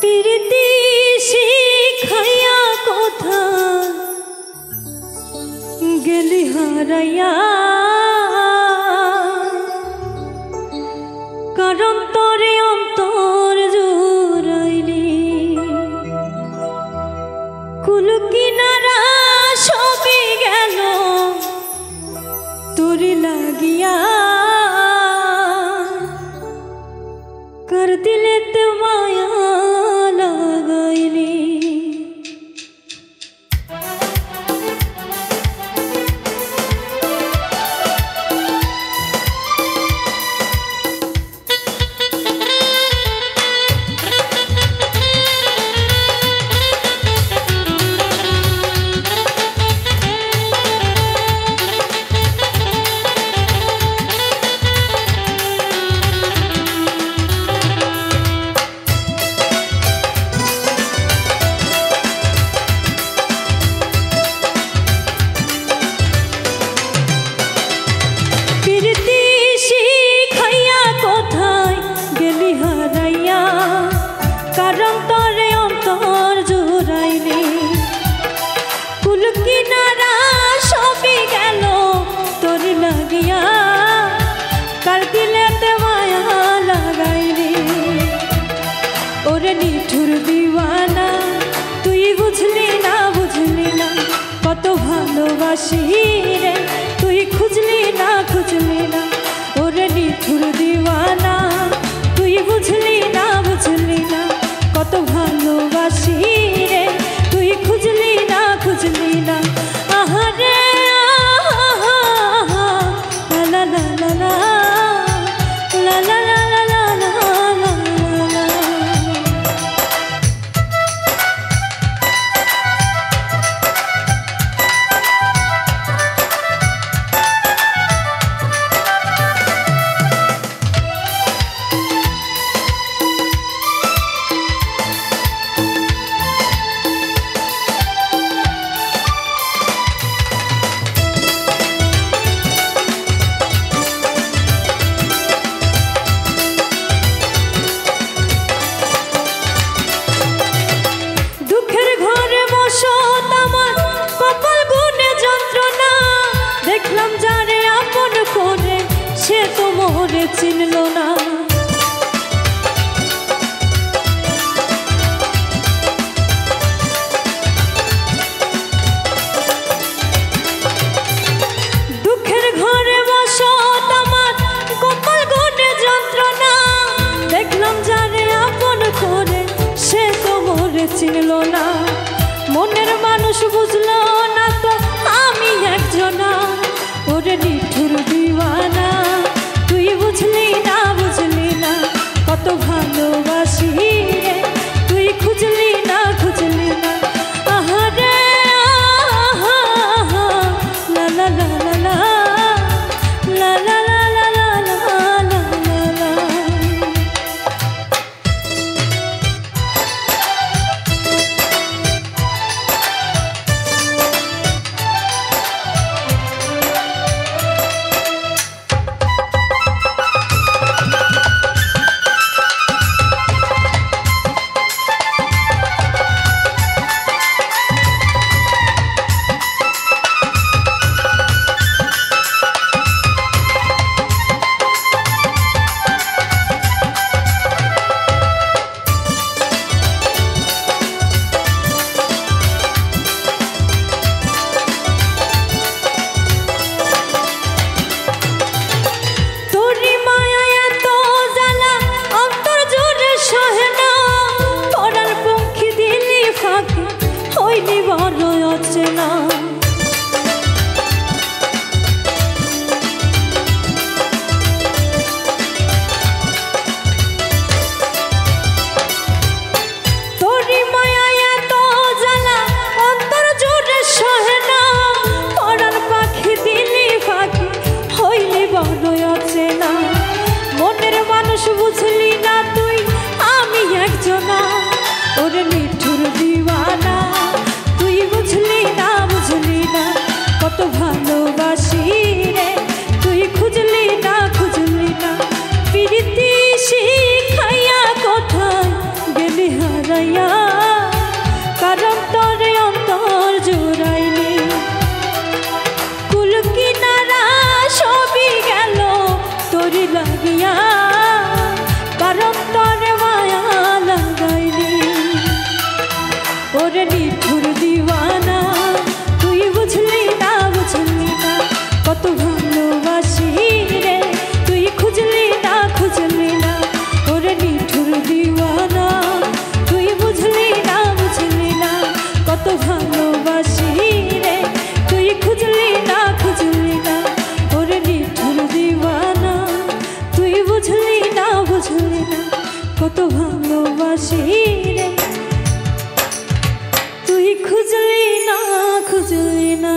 প্রীতি শিখাইয়া কোথা গেলি হারাইয়া, কারণ তোরে অন্তর জুড়াইলি কুল কিনারা সবই গেল তোরে লাগিয়া, कर दिले ते माया लगाइली। নিঠুর দিওয়ানা তুই বুঝলি না কত ভালোবাসি রে, তুই খুঁজলি না ওরে নিঠুর দিওয়ানা তুই বুঝলি না কত ভালোবাসি রে, তুই খুঁজলি না আহারে লা লা লা লা লা লা লা চিনল না, দুঃখের ঘরে বসত আমার কপাল গুনে যন্ত্রণা, দেখলাম যারে আপন করে সে তো মোরে চিনল না, মনের মানুষ বুঝলো না তো আমি একজনা, ওরে নিঠুর দিওয়ানা তুই বুঝলি না কত ভালোবাসি রে, তুই খুঁজলি না আহারে লা লা লা লা লা লা লা লা লা লা লা। লাগাইয়া কারণ তোরে অন্তর জুড়াইনি কুল কিনারা সবই গেল তোরে লাগিয়া কারণ তোরে মায়া লাগাইনি ওরে নিঠুর দিওয়ানা তুই বুঝলি না কত ভালোবাসি রে তুই খুঁজলি না ওরে নিঠুর দিওয়ানা তুই বুঝলি না কত ভালোবাসি রে তুই খুঁজলি না ওরে নিঠুর দিওয়ানা তুই বুঝলি না কত ভালোবাসি রে তুই খুঁজলি না